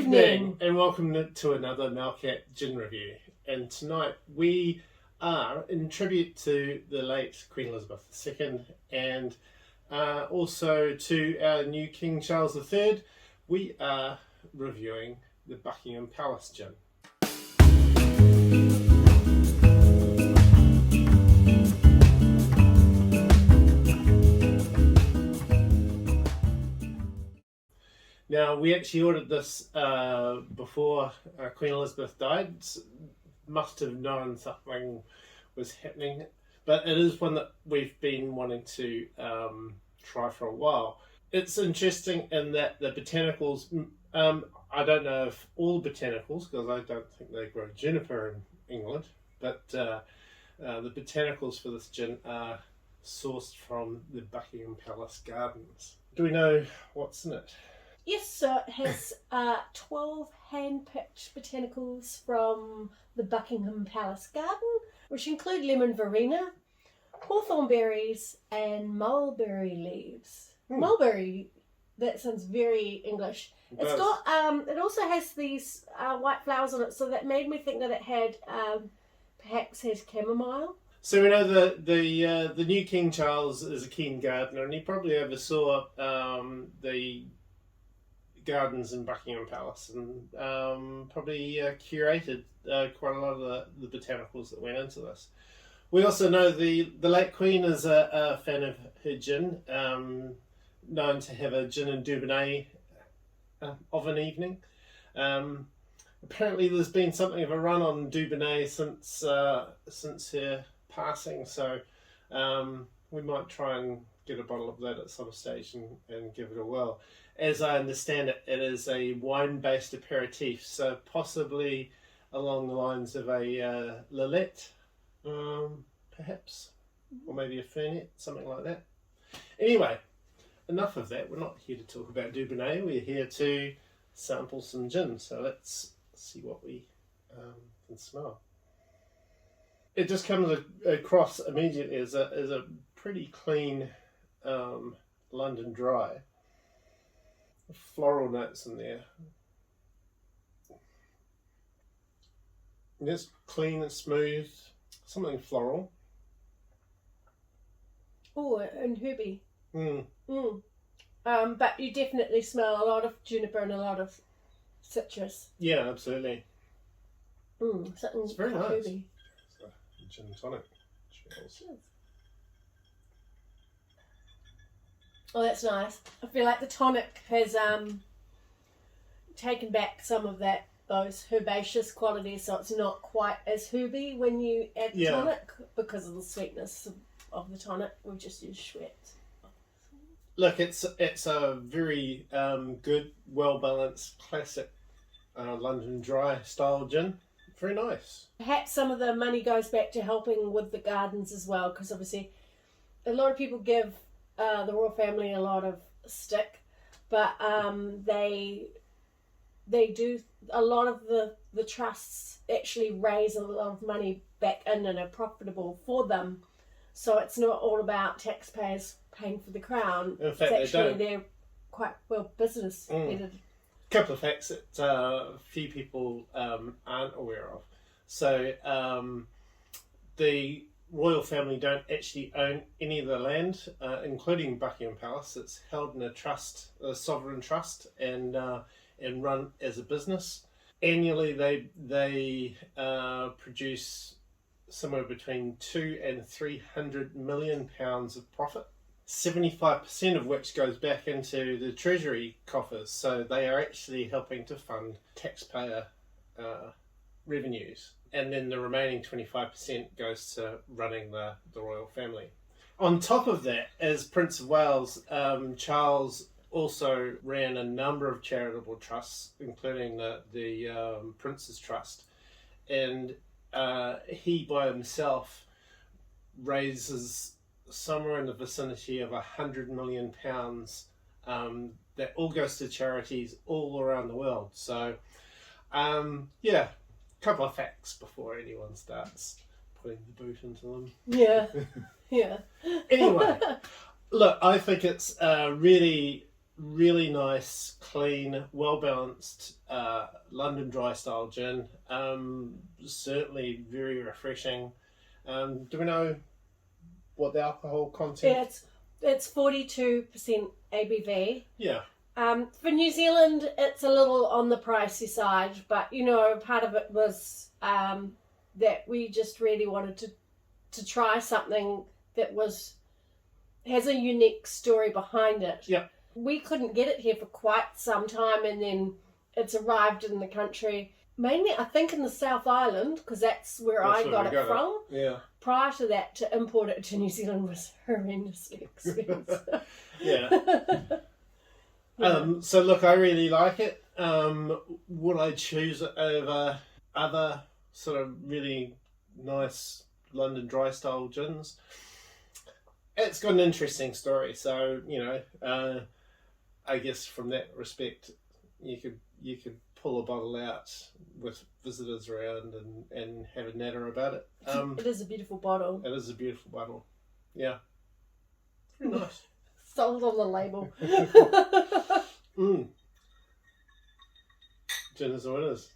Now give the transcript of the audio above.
evening and welcome to another Malcat Gin review. And tonight we are, in tribute to the late Queen Elizabeth II and also to our new King Charles III, we are reviewing the Buckingham Palace Gin. Now, we actually ordered this before Queen Elizabeth died. Must have known something was happening, but it is one that we've been wanting to try for a while. It's interesting in that the botanicals, I don't know if all botanicals, because I don't think they grow juniper in England, but the botanicals for this gin are sourced from the Buckingham Palace Gardens. Do we know what's in it? Yes, so it has 12 hand-picked botanicals from the Buckingham Palace Garden, which include lemon verbena, hawthorn berries, and mulberry leaves. Mulberry, that sounds very English. It's got, it also has these white flowers on it, so that made me think that it had, perhaps has chamomile. So we know the new King Charles is a keen gardener, and he probably oversaw the gardens in Buckingham Palace and probably curated quite a lot of the botanicals that went into this. We also know the late Queen is a fan of her gin, known to have a gin and Dubonnet of an evening. Apparently there's been something of a run on Dubonnet since her passing, so we might try and get a bottle of that at some stage and give it a whirl. As I understand it, it is a wine-based aperitif, so possibly along the lines of a Lillet, perhaps, or maybe a Fernet, something like that. Anyway, enough of that. We're not here to talk about Dubonnet. We're here to sample some gin. So let's see what we can smell. It just comes across immediately as a pretty clean London dry. Floral notes in there. It's clean and smooth, something floral. Oh, and herby. But you definitely smell a lot of juniper and a lot of citrus. Yeah, absolutely. Something it's very nice. Herby. It's a gin and tonic. Cheers. Oh, that's nice. I feel like the tonic has taken back some of those herbaceous qualities, so it's not quite as herby when you add the tonic because of the sweetness of the tonic. We've just used Schweppes. Look, it's a very good, well balanced, classic London dry style gin. Very nice. Perhaps some of the money goes back to helping with the gardens as well, because obviously a lot of people give the royal family a lot of stick, but they do, a lot of the trusts actually raise a lot of money back in and are profitable for them, so it's not all about taxpayers paying for the crown. In fact, it's actually they're quite well business headed. A couple of facts that few people aren't aware of. So the royal family don't actually own any of the land, including Buckingham Palace. It's held in a trust, a sovereign trust, and run as a business. Annually, they produce somewhere between £200 and £300 million of profit. 75% of which goes back into the treasury coffers. So they are actually helping to fund taxpayer revenues. And then the remaining 25% goes to running the royal family. On top of that, as Prince of Wales, Charles also ran a number of charitable trusts, including the Prince's Trust. And he by himself raises somewhere in the vicinity of £100 million that all goes to charities all around the world. So, yeah. Couple of facts before anyone starts putting the boot into them. Yeah, yeah. Anyway, look, I think it's really really nice, clean, well balanced London dry style gin. Certainly very refreshing. Do we know what the alcohol content? It's 42% ABV. Yeah. For New Zealand, it's a little on the pricey side, but part of it was that we just really wanted to try something that has a unique story behind it. Yeah. We couldn't get it here for quite some time, and then it's arrived in the country. Mainly, I think, in the South Island, because that's where I got it from. Yeah. Prior to that, to import it to New Zealand was horrendously expensive. Yeah. So look, I really like it. Would I choose it over other sort of really nice London dry style gins? It's got an interesting story. So I guess from that respect, you could pull a bottle out with visitors around and have a natter about it. It is a beautiful bottle. It is a beautiful bottle. Yeah. Very nice. Sold on the label. Gin is what it is.